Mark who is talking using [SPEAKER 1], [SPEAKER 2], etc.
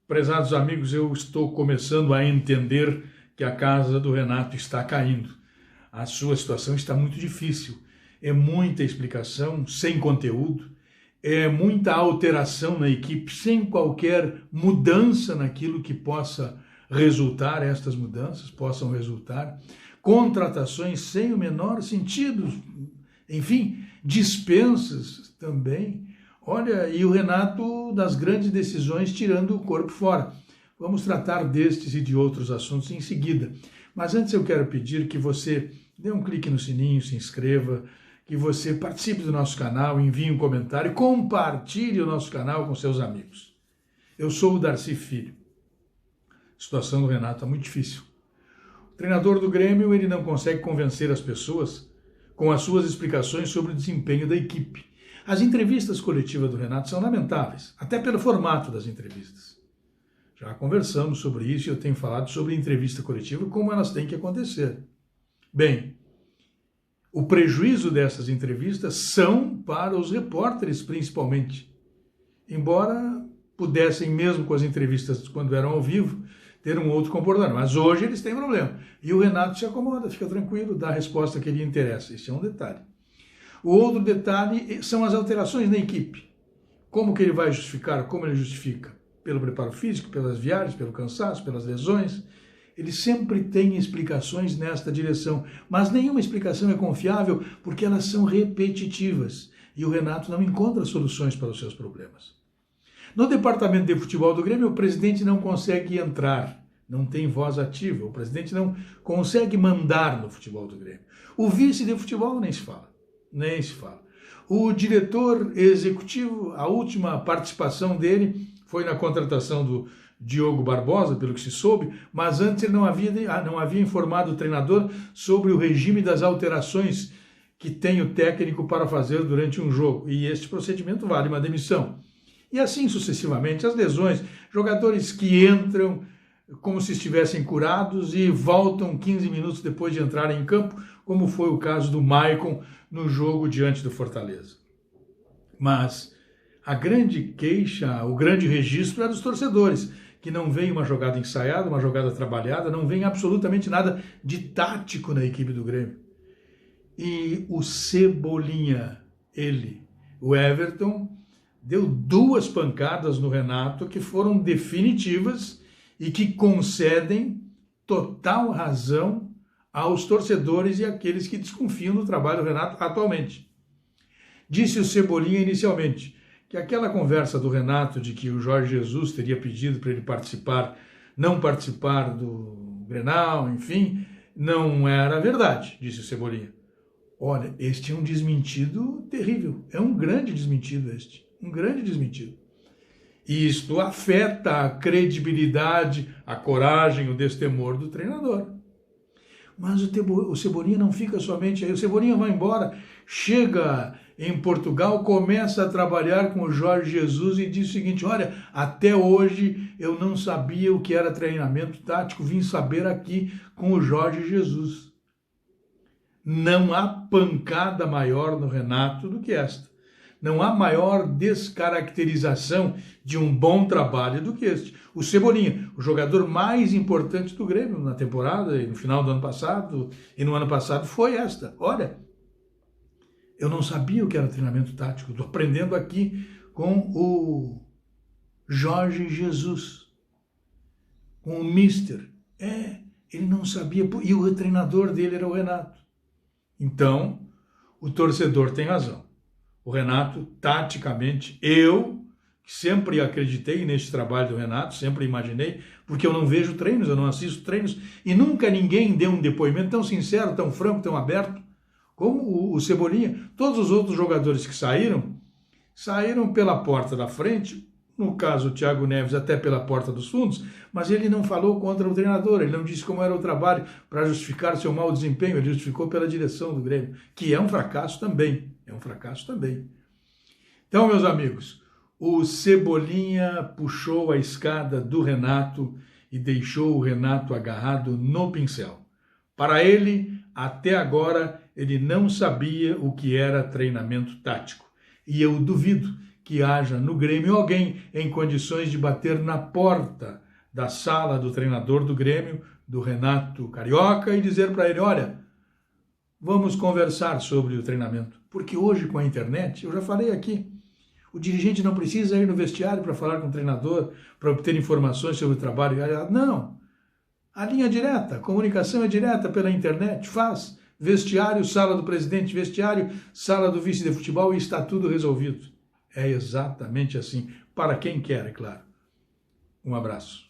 [SPEAKER 1] Prezados amigos, eu estou começando a entender que a casa do Renato está caindo. A sua situação está muito difícil. É muita explicação sem conteúdo, é muita alteração na equipe sem qualquer mudança naquilo que possa resultar, estas mudanças possam resultar, contratações sem o menor sentido, enfim, dispensas também. Olha, e o Renato das grandes decisões tirando o corpo fora. Vamos tratar destes e de outros assuntos em seguida. Mas antes eu quero pedir que você dê um clique no sininho, se inscreva, que você participe do nosso canal, envie um comentário, compartilhe o nosso canal com seus amigos. Eu sou o Darcy Filho. A situação do Renato está muito difícil. O treinador do Grêmio, ele não consegue convencer as pessoas com as suas explicações sobre o desempenho da equipe. As entrevistas coletivas do Renato são lamentáveis, até pelo formato das entrevistas. Já conversamos sobre isso e eu tenho falado sobre entrevista coletiva e como elas têm que acontecer. Bem, o prejuízo dessas entrevistas são para os repórteres, principalmente. Embora pudessem, mesmo com as entrevistas quando eram ao vivo, ter um outro comportamento. Mas hoje eles têm problema. E o Renato se acomoda, fica tranquilo, dá a resposta que lhe interessa. Esse é um detalhe. O outro detalhe são as alterações na equipe. Como que ele vai justificar? Como ele justifica? Pelo preparo físico, pelas viagens, pelo cansaço, pelas lesões. Ele sempre tem explicações nesta direção, mas nenhuma explicação é confiável porque elas são repetitivas e o Renato não encontra soluções para os seus problemas. No departamento de futebol do Grêmio, o presidente não consegue entrar, não tem voz ativa, o presidente não consegue mandar no futebol do Grêmio. O vice de futebol nem se fala. Nem se fala. O diretor executivo, a última participação dele foi na contratação do Diogo Barbosa, pelo que se soube, mas antes ele não havia informado o treinador sobre o regime das alterações que tem o técnico para fazer durante um jogo. E este procedimento vale uma demissão. E assim sucessivamente, as lesões, jogadores que entram como se estivessem curados e voltam 15 minutos depois de entrarem em campo, como foi o caso do Maicon no jogo diante do Fortaleza. Mas a grande queixa, o grande registro é dos torcedores, que não vem uma jogada ensaiada, uma jogada trabalhada, não vem absolutamente nada de tático na equipe do Grêmio. E o Cebolinha, o Everton, deu 2 pancadas no Renato que foram definitivas e que concedem total razão aos torcedores e àqueles que desconfiam do trabalho do Renato atualmente. Disse o Cebolinha inicialmente que aquela conversa do Renato de que o Jorge Jesus teria pedido para ele não participar do Grenal, enfim, não era verdade, disse o Cebolinha. Olha, este é um desmentido terrível, é um grande desmentido este, um grande desmentido. Isto afeta a credibilidade, a coragem, o destemor do treinador. Mas o Cebolinha não fica somente aí. O Cebolinha vai embora, chega em Portugal, começa a trabalhar com o Jorge Jesus e diz o seguinte: olha, até hoje eu não sabia o que era treinamento tático, vim saber aqui com o Jorge Jesus. Não há pancada maior no Renato do que esta. Não há maior descaracterização de um bom trabalho do que este. O Cebolinha, o jogador mais importante do Grêmio na temporada e no final do ano passado e no ano passado foi esta. Olha, eu não sabia o que era treinamento tático, estou aprendendo aqui com o Jorge Jesus, com o Mister. Ele não sabia, e o treinador dele era o Renato. Então, o torcedor tem razão. O Renato, taticamente, eu sempre acreditei neste trabalho do Renato, sempre imaginei, porque eu não vejo treinos, eu não assisto treinos, e nunca ninguém deu um depoimento tão sincero, tão franco, tão aberto, como o Cebolinha. Todos os outros jogadores que saíram pela porta da frente, no caso o Thiago Neves até pela porta dos fundos, mas ele não falou contra o treinador, ele não disse como era o trabalho para justificar seu mau desempenho, ele justificou pela direção do Grêmio, que é um fracasso também, Então, meus amigos, o Cebolinha puxou a escada do Renato e deixou o Renato agarrado no pincel. Para ele, até agora, ele não sabia o que era treinamento tático. E eu duvido que haja no Grêmio alguém em condições de bater na porta da sala do treinador do Grêmio, do Renato Carioca, e dizer para ele, olha, vamos conversar sobre o treinamento. Porque hoje com a internet, eu já falei aqui, o dirigente não precisa ir no vestiário para falar com o treinador, para obter informações sobre o trabalho. Não, a linha é direta, a comunicação é direta pela internet, faz vestiário, sala do presidente, vestiário, sala do vice de futebol e está tudo resolvido. É exatamente assim, para quem quer, é claro. Um abraço.